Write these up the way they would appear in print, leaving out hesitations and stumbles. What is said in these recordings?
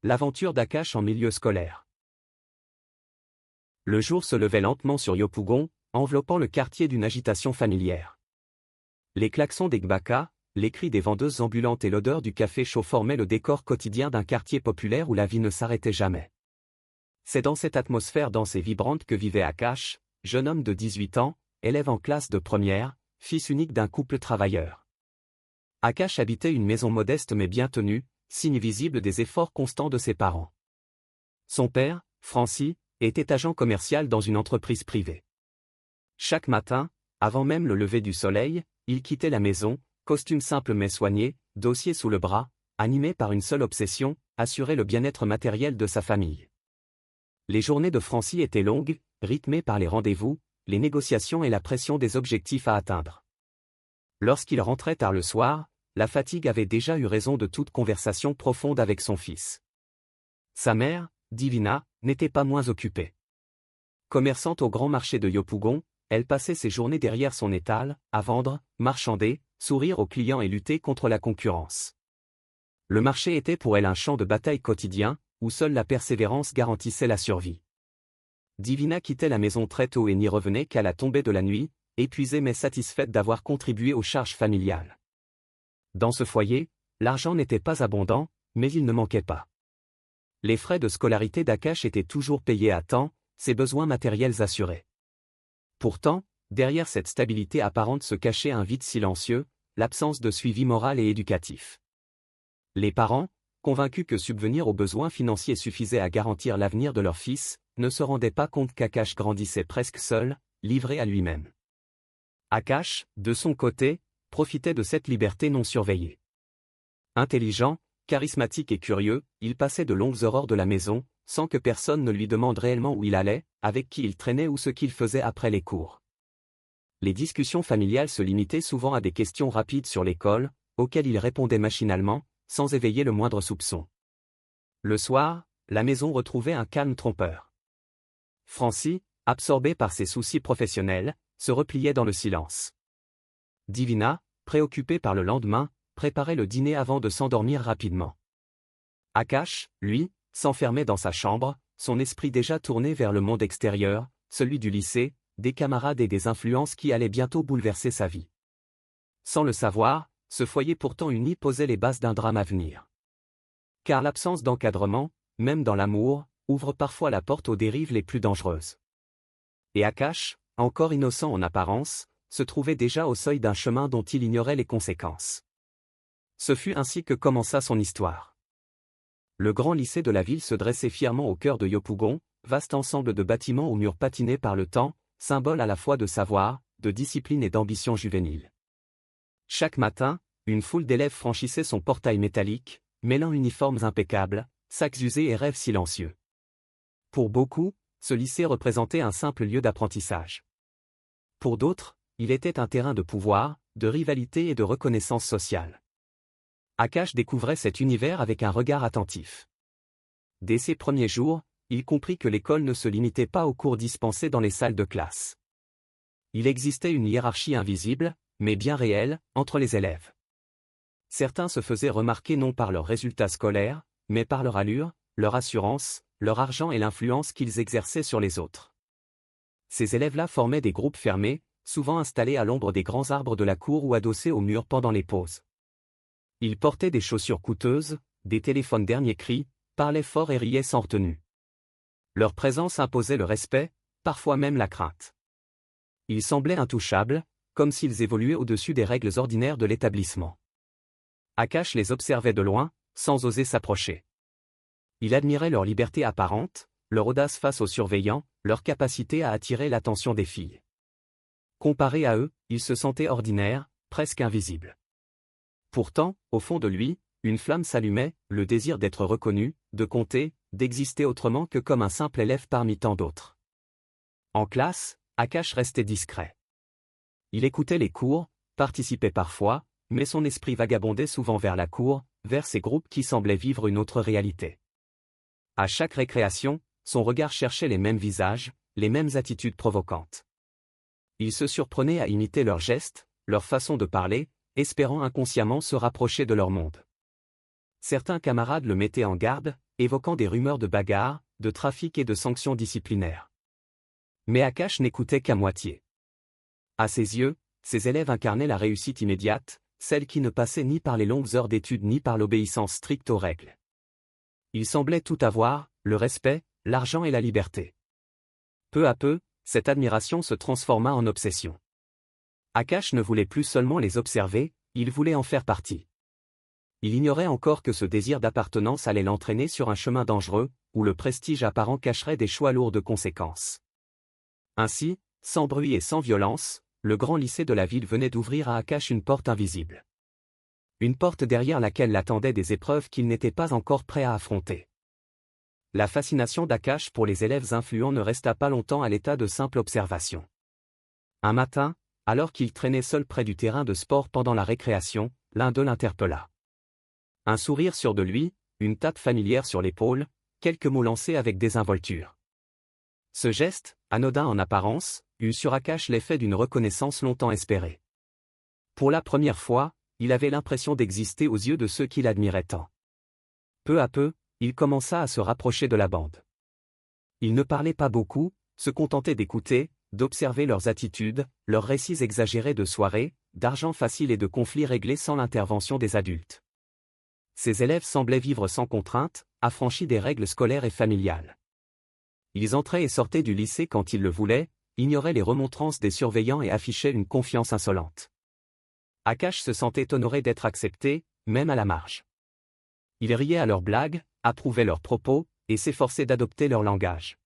l'aventure d'Akash en milieu scolaire. Le jour se levait lentement sur Yopougon, enveloppant le quartier d'une agitation familière. Les klaxons des Gbaka, les cris des vendeuses ambulantes et l'odeur du café chaud formaient le décor quotidien d'un quartier populaire où la vie ne s'arrêtait jamais. C'est dans cette atmosphère dense et vibrante que vivait Akash, jeune homme de 18 ans, élève en classe de première, fils unique d'un couple travailleur. Akash habitait une maison modeste mais bien tenue, signe visible des efforts constants de ses parents. Son père, Francis, était agent commercial dans une entreprise privée. Chaque matin, avant même le lever du soleil, il quittait la maison, costume simple mais soigné, dossier sous le bras, animé par une seule obsession, assurer le bien-être matériel de sa famille. Les journées de Francis étaient longues, rythmées par les rendez-vous, les négociations et la pression des objectifs à atteindre. Lorsqu'il rentrait tard le soir, la fatigue avait déjà eu raison de toute conversation profonde avec son fils. Sa mère, Divina, n'était pas moins occupée. Commerçante au grand marché de Yopougon, elle passait ses journées derrière son étal, à vendre, marchander, sourire aux clients et lutter contre la concurrence. Le marché était pour elle un champ de bataille quotidien, où seule la persévérance garantissait la survie. Divina quittait la maison très tôt et n'y revenait qu'à la tombée de la nuit, épuisée mais satisfaite d'avoir contribué aux charges familiales. Dans ce foyer, l'argent n'était pas abondant, mais il ne manquait pas. Les frais de scolarité d'Akash étaient toujours payés à temps, ses besoins matériels assurés. Pourtant, derrière cette stabilité apparente se cachait un vide silencieux, l'absence de suivi moral et éducatif. Les parents, convaincus que subvenir aux besoins financiers suffisait à garantir l'avenir de leur fils, ne se rendaient pas compte qu'Akash grandissait presque seul, livré à lui-même. Akash, de son côté, profitait de cette liberté non surveillée. Intelligent, charismatique et curieux, il passait de longues heures hors de la maison, sans que personne ne lui demande réellement où il allait, avec qui il traînait ou ce qu'il faisait après les cours. Les discussions familiales se limitaient souvent à des questions rapides sur l'école, auxquelles il répondait machinalement, sans éveiller le moindre soupçon. Le soir, la maison retrouvait un calme trompeur. Francis, absorbé par ses soucis professionnels, se repliait dans le silence. Divina, préoccupée par le lendemain, préparait le dîner avant de s'endormir rapidement. Akash, lui, s'enfermait dans sa chambre, son esprit déjà tourné vers le monde extérieur, celui du lycée, des camarades et des influences qui allaient bientôt bouleverser sa vie. Sans le savoir, ce foyer pourtant uni posait les bases d'un drame à venir. Car l'absence d'encadrement, même dans l'amour, ouvre parfois la porte aux dérives les plus dangereuses. Et Akash, encore innocent en apparence, se trouvait déjà au seuil d'un chemin dont il ignorait les conséquences. Ce fut ainsi que commença son histoire. Le grand lycée de la ville se dressait fièrement au cœur de Yopougon, vaste ensemble de bâtiments aux murs patinés par le temps, symbole à la fois de savoir, de discipline et d'ambition juvénile. Chaque matin, une foule d'élèves franchissait son portail métallique, mêlant uniformes impeccables, sacs usés et rêves silencieux. Pour beaucoup, ce lycée représentait un simple lieu d'apprentissage. Pour d'autres, il était un terrain de pouvoir, de rivalité et de reconnaissance sociale. Akash découvrait cet univers avec un regard attentif. Dès ses premiers jours, il comprit que l'école ne se limitait pas aux cours dispensés dans les salles de classe. Il existait une hiérarchie invisible, mais bien réelle, entre les élèves. Certains se faisaient remarquer non par leurs résultats scolaires, mais par leur allure, leur assurance, leur argent et l'influence qu'ils exerçaient sur les autres. Ces élèves-là formaient des groupes fermés, souvent installés à l'ombre des grands arbres de la cour ou adossés au mur pendant les pauses. Ils portaient des chaussures coûteuses, des téléphones dernier cri, parlaient fort et riaient sans retenue. Leur présence imposait le respect, parfois même la crainte. Ils semblaient intouchables, comme s'ils évoluaient au-dessus des règles ordinaires de l'établissement. Akash les observait de loin, sans oser s'approcher. Il admirait leur liberté apparente, leur audace face aux surveillants, leur capacité à attirer l'attention des filles. Comparé à eux, il se sentait ordinaire, presque invisible. Pourtant, au fond de lui, une flamme s'allumait, le désir d'être reconnu, de compter, d'exister autrement que comme un simple élève parmi tant d'autres. En classe, Akash restait discret. Il écoutait les cours, participait parfois, mais son esprit vagabondait souvent vers la cour, vers ces groupes qui semblaient vivre une autre réalité. À chaque récréation, son regard cherchait les mêmes visages, les mêmes attitudes provocantes. Il se surprenait à imiter leurs gestes, leur façon de parler, espérant inconsciemment se rapprocher de leur monde. Certains camarades le mettaient en garde, évoquant des rumeurs de bagarres, de trafic et de sanctions disciplinaires. Mais Akash n'écoutait qu'à moitié. À ses yeux, ses élèves incarnaient la réussite immédiate, celle qui ne passait ni par les longues heures d'études ni par l'obéissance stricte aux règles. Ils semblaient tout avoir, le respect, l'argent et la liberté. Peu à peu, cette admiration se transforma en obsession. Akash ne voulait plus seulement les observer, il voulait en faire partie. Il ignorait encore que ce désir d'appartenance allait l'entraîner sur un chemin dangereux, où le prestige apparent cacherait des choix lourds de conséquences. Ainsi, sans bruit et sans violence, le grand lycée de la ville venait d'ouvrir à Akash une porte invisible. Une porte derrière laquelle l'attendaient des épreuves qu'il n'était pas encore prêt à affronter. La fascination d'Akash pour les élèves influents ne resta pas longtemps à l'état de simple observation. Un matin, alors qu'il traînait seul près du terrain de sport pendant la récréation, l'un d'eux l'interpella. Un sourire sûr de lui, une tape familière sur l'épaule, quelques mots lancés avec désinvolture. Ce geste, anodin en apparence, eut sur Akash l'effet d'une reconnaissance longtemps espérée. Pour la première fois, il avait l'impression d'exister aux yeux de ceux qui l'admiraient tant. Peu à peu, il commença à se rapprocher de la bande. Il ne parlait pas beaucoup, se contentait d'écouter, d'observer leurs attitudes, leurs récits exagérés de soirées, d'argent facile et de conflits réglés sans l'intervention des adultes. Ses élèves semblaient vivre sans contrainte, affranchis des règles scolaires et familiales. Ils entraient et sortaient du lycée quand ils le voulaient, ignoraient les remontrances des surveillants et affichaient une confiance insolente. Akash se sentait honoré d'être accepté, même à la marge. Il riait à leurs blagues, approuvait leurs propos, et s'efforçait d'adopter leur langage.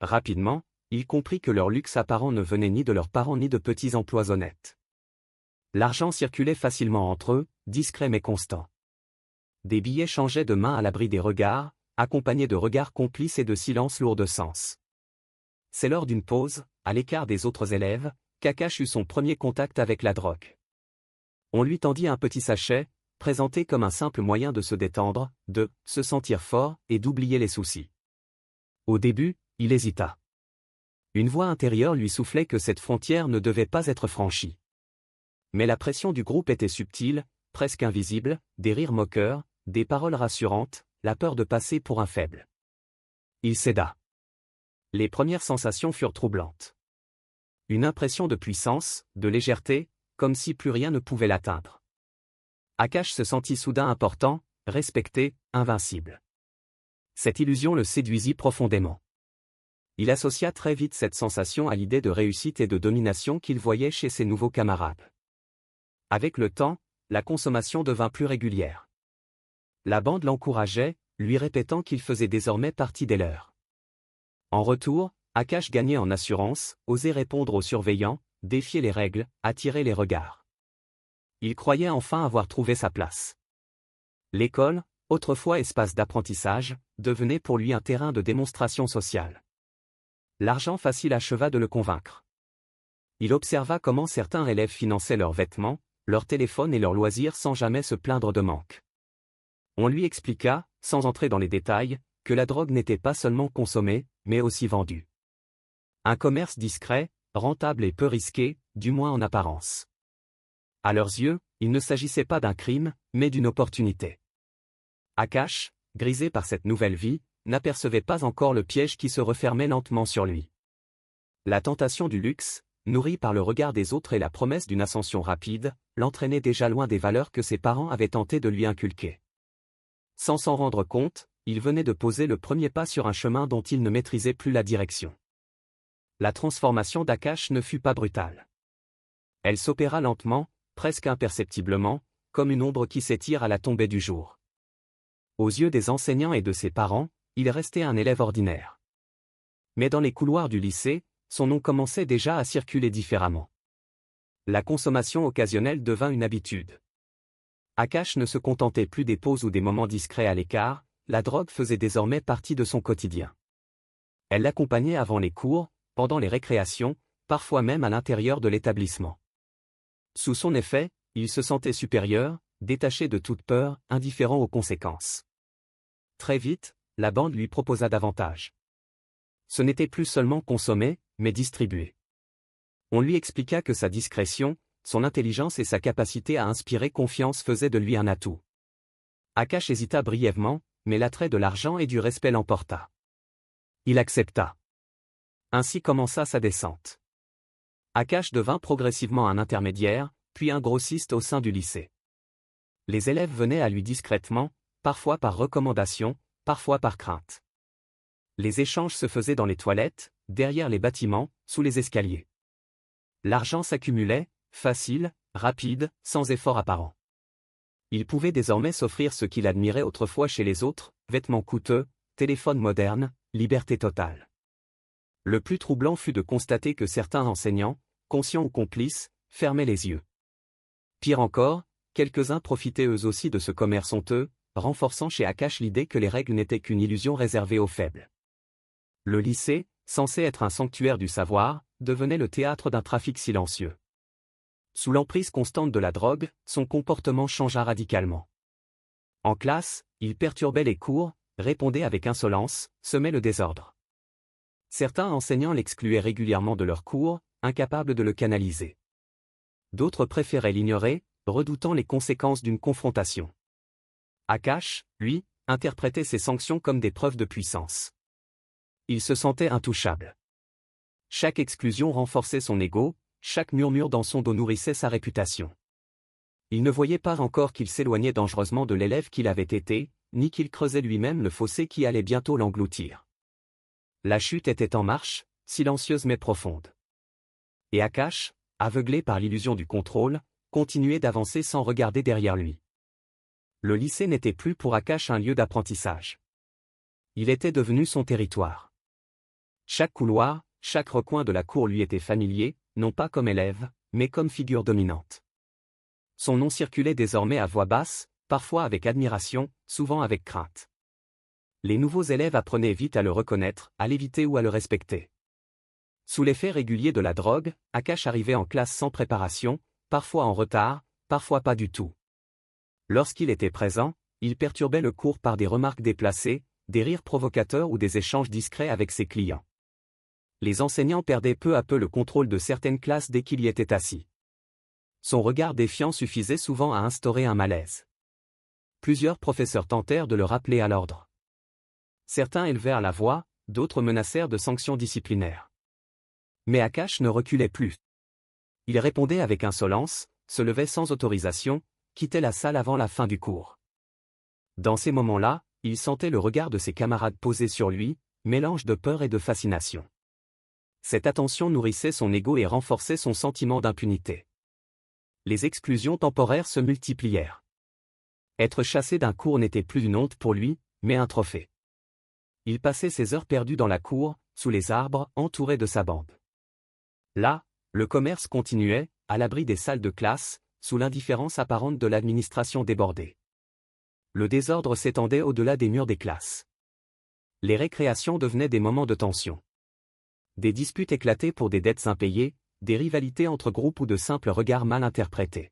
Rapidement, il comprit que leur luxe apparent ne venait ni de leurs parents ni de petits emplois honnêtes. L'argent circulait facilement entre eux, discret mais constant. Des billets changeaient de main à l'abri des regards, accompagnés de regards complices et de silences lourds de sens. C'est lors d'une pause, à l'écart des autres élèves, qu'Akash eut son premier contact avec la drogue. On lui tendit un petit sachet, présenté comme un simple moyen de se détendre, de se sentir fort et d'oublier les soucis. Au début, il hésita. Une voix intérieure lui soufflait que cette frontière ne devait pas être franchie. Mais la pression du groupe était subtile, presque invisible, des rires moqueurs, des paroles rassurantes, la peur de passer pour un faible. Il céda. Les premières sensations furent troublantes. Une impression de puissance, de légèreté, comme si plus rien ne pouvait l'atteindre. Akash se sentit soudain important, respecté, invincible. Cette illusion le séduisit profondément. Il associa très vite cette sensation à l'idée de réussite et de domination qu'il voyait chez ses nouveaux camarades. Avec le temps, la consommation devint plus régulière. La bande l'encourageait, lui répétant qu'il faisait désormais partie des leurs. En retour, Akash gagnait en assurance, osait répondre aux surveillants, défier les règles, attirer les regards. Il croyait enfin avoir trouvé sa place. L'école, autrefois espace d'apprentissage, devenait pour lui un terrain de démonstration sociale. L'argent facile acheva de le convaincre. Il observa comment certains élèves finançaient leurs vêtements, leurs téléphones et leurs loisirs sans jamais se plaindre de manque. On lui expliqua, sans entrer dans les détails, que la drogue n'était pas seulement consommée, mais aussi vendue. Un commerce discret, rentable et peu risqué, du moins en apparence. À leurs yeux, il ne s'agissait pas d'un crime, mais d'une opportunité. Akash, grisé par cette nouvelle vie, n'apercevait pas encore le piège qui se refermait lentement sur lui. La tentation du luxe, nourrie par le regard des autres et la promesse d'une ascension rapide, l'entraînait déjà loin des valeurs que ses parents avaient tenté de lui inculquer. Sans s'en rendre compte, il venait de poser le premier pas sur un chemin dont il ne maîtrisait plus la direction. La transformation d'Akash ne fut pas brutale. Elle s'opéra lentement, presque imperceptiblement, comme une ombre qui s'étire à la tombée du jour. Aux yeux des enseignants et de ses parents, il restait un élève ordinaire. Mais dans les couloirs du lycée, son nom commençait déjà à circuler différemment. La consommation occasionnelle devint une habitude. Akash ne se contentait plus des pauses ou des moments discrets à l'écart, la drogue faisait désormais partie de son quotidien. Elle l'accompagnait avant les cours, pendant les récréations, parfois même à l'intérieur de l'établissement. Sous son effet, il se sentait supérieur, détaché de toute peur, indifférent aux conséquences. Très vite, la bande lui proposa davantage. Ce n'était plus seulement consommer, mais distribuer. On lui expliqua que sa discrétion, son intelligence et sa capacité à inspirer confiance faisaient de lui un atout. Akash hésita brièvement, mais l'attrait de l'argent et du respect l'emporta. Il accepta. Ainsi commença sa descente. Akash devint progressivement un intermédiaire, puis un grossiste au sein du lycée. Les élèves venaient à lui discrètement, parfois par recommandation, parfois par crainte. Les échanges se faisaient dans les toilettes, derrière les bâtiments, sous les escaliers. L'argent s'accumulait, facile, rapide, sans effort apparent. Il pouvait désormais s'offrir ce qu'il admirait autrefois chez les autres, vêtements coûteux, téléphones modernes, liberté totale. Le plus troublant fut de constater que certains enseignants, conscients ou complices, fermaient les yeux. Pire encore, quelques-uns profitaient eux aussi de ce commerce honteux, renforçant chez Akash l'idée que les règles n'étaient qu'une illusion réservée aux faibles. Le lycée, censé être un sanctuaire du savoir, devenait le théâtre d'un trafic silencieux. Sous l'emprise constante de la drogue, son comportement changea radicalement. En classe, il perturbait les cours, répondait avec insolence, semait le désordre. Certains enseignants l'excluaient régulièrement de leurs cours, incapables de le canaliser. D'autres préféraient l'ignorer, redoutant les conséquences d'une confrontation. Akash, lui, interprétait ces sanctions comme des preuves de puissance. Il se sentait intouchable. Chaque exclusion renforçait son ego, chaque murmure dans son dos nourrissait sa réputation. Il ne voyait pas encore qu'il s'éloignait dangereusement de l'élève qu'il avait été, ni qu'il creusait lui-même le fossé qui allait bientôt l'engloutir. La chute était en marche, silencieuse mais profonde. Et Akash, aveuglé par l'illusion du contrôle, continuait d'avancer sans regarder derrière lui. Le lycée n'était plus pour Akash un lieu d'apprentissage. Il était devenu son territoire. Chaque couloir, chaque recoin de la cour lui était familier, non pas comme élève, mais comme figure dominante. Son nom circulait désormais à voix basse, parfois avec admiration, souvent avec crainte. Les nouveaux élèves apprenaient vite à le reconnaître, à l'éviter ou à le respecter. Sous l'effet régulier de la drogue, Akash arrivait en classe sans préparation, parfois en retard, parfois pas du tout. Lorsqu'il était présent, il perturbait le cours par des remarques déplacées, des rires provocateurs ou des échanges discrets avec ses clients. Les enseignants perdaient peu à peu le contrôle de certaines classes dès qu'il y était assis. Son regard défiant suffisait souvent à instaurer un malaise. Plusieurs professeurs tentèrent de le rappeler à l'ordre. Certains élevèrent la voix, d'autres menacèrent de sanctions disciplinaires. Mais Akash ne reculait plus. Il répondait avec insolence, se levait sans autorisation, quittait la salle avant la fin du cours. Dans ces moments-là, il sentait le regard de ses camarades posé sur lui, mélange de peur et de fascination. Cette attention nourrissait son ego et renforçait son sentiment d'impunité. Les exclusions temporaires se multiplièrent. Être chassé d'un cours n'était plus une honte pour lui, mais un trophée. Il passait ses heures perdues dans la cour, sous les arbres, entouré de sa bande. Là, le commerce continuait, à l'abri des salles de classe, sous l'indifférence apparente de l'administration débordée. Le désordre s'étendait au-delà des murs des classes. Les récréations devenaient des moments de tension. Des disputes éclataient pour des dettes impayées, des rivalités entre groupes ou de simples regards mal interprétés.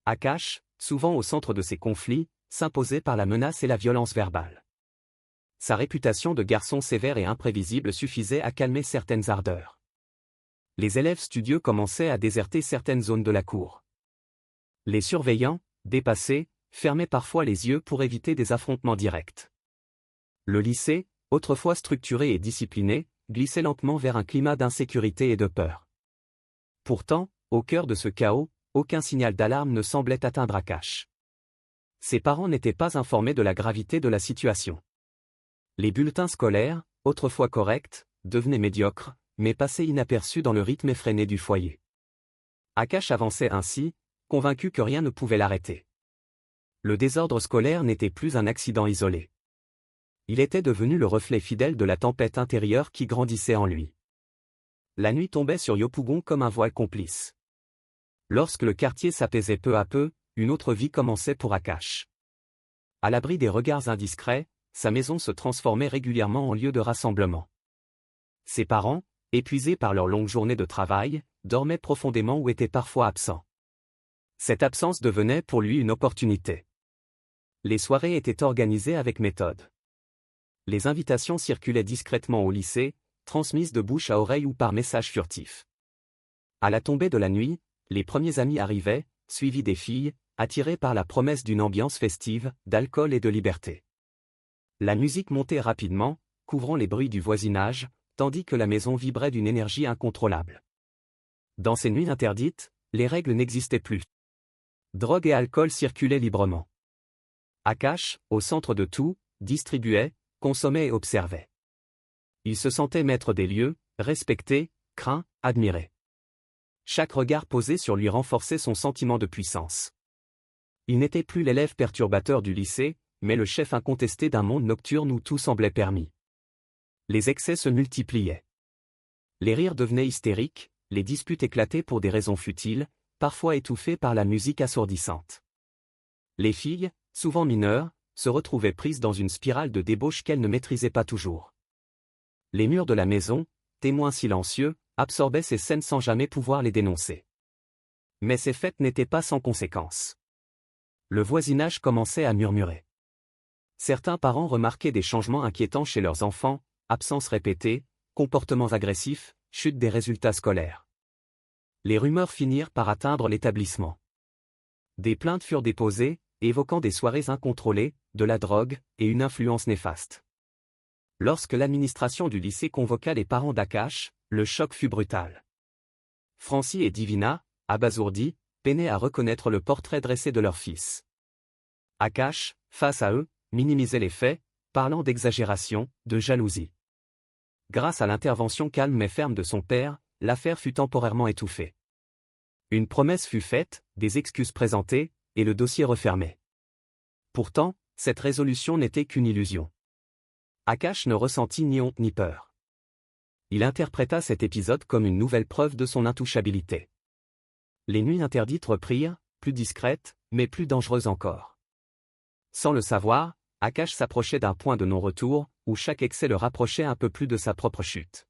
Akash, souvent au centre de ces conflits, s'imposait par la menace et la violence verbale. Sa réputation de garçon sévère et imprévisible suffisait à calmer certaines ardeurs. Les élèves studieux commençaient à déserter certaines zones de la cour. Les surveillants, dépassés, fermaient parfois les yeux pour éviter des affrontements directs. Le lycée, autrefois structuré et discipliné, glissait lentement vers un climat d'insécurité et de peur. Pourtant, au cœur de ce chaos, aucun signal d'alarme ne semblait atteindre Akash. Ses parents n'étaient pas informés de la gravité de la situation. Les bulletins scolaires, autrefois corrects, devenaient médiocres, mais passaient inaperçus dans le rythme effréné du foyer. Akash avançait ainsi, convaincu que rien ne pouvait l'arrêter. Le désordre scolaire n'était plus un accident isolé. Il était devenu le reflet fidèle de la tempête intérieure qui grandissait en lui. La nuit tombait sur Yopougon comme un voile complice. Lorsque le quartier s'apaisait peu à peu, une autre vie commençait pour Akash. À l'abri des regards indiscrets, sa maison se transformait régulièrement en lieu de rassemblement. Ses parents, épuisés par leur longue journée de travail, dormaient profondément ou étaient parfois absents. Cette absence devenait pour lui une opportunité. Les soirées étaient organisées avec méthode. Les invitations circulaient discrètement au lycée, transmises de bouche à oreille ou par message furtif. À la tombée de la nuit, les premiers amis arrivaient, suivis des filles, attirés par la promesse d'une ambiance festive, d'alcool et de liberté. La musique montait rapidement, couvrant les bruits du voisinage, tandis que la maison vibrait d'une énergie incontrôlable. Dans ces nuits interdites, les règles n'existaient plus. Drogue et alcool circulaient librement. Akash, au centre de tout, distribuait, consommait et observait. Il se sentait maître des lieux, respecté, craint, admiré. Chaque regard posé sur lui renforçait son sentiment de puissance. Il n'était plus l'élève perturbateur du lycée, mais le chef incontesté d'un monde nocturne où tout semblait permis. Les excès se multipliaient. Les rires devenaient hystériques, les disputes éclataient pour des raisons futiles, parfois étouffées par la musique assourdissante. Les filles, souvent mineures, se retrouvaient prises dans une spirale de débauche qu'elles ne maîtrisaient pas toujours. Les murs de la maison, témoins silencieux, absorbaient ces scènes sans jamais pouvoir les dénoncer. Mais ces fêtes n'étaient pas sans conséquences. Le voisinage commençait à murmurer. Certains parents remarquaient des changements inquiétants chez leurs enfants, absences répétées, comportements agressifs, chute des résultats scolaires. Les rumeurs finirent par atteindre l'établissement. Des plaintes furent déposées, évoquant des soirées incontrôlées, de la drogue, et une influence néfaste. Lorsque l'administration du lycée convoqua les parents d'Akash, le choc fut brutal. Francie et Divina, abasourdis, peinaient à reconnaître le portrait dressé de leur fils. Akash, face à eux, minimisait les faits, parlant d'exagération, de jalousie. Grâce à l'intervention calme mais ferme de son père, l'affaire fut temporairement étouffée. Une promesse fut faite, des excuses présentées, et le dossier refermé. Pourtant, cette résolution n'était qu'une illusion. Akash ne ressentit ni honte ni peur. Il interpréta cet épisode comme une nouvelle preuve de son intouchabilité. Les nuits interdites reprirent, plus discrètes, mais plus dangereuses encore. Sans le savoir, Akash s'approchait d'un point de non-retour, où chaque excès le rapprochait un peu plus de sa propre chute.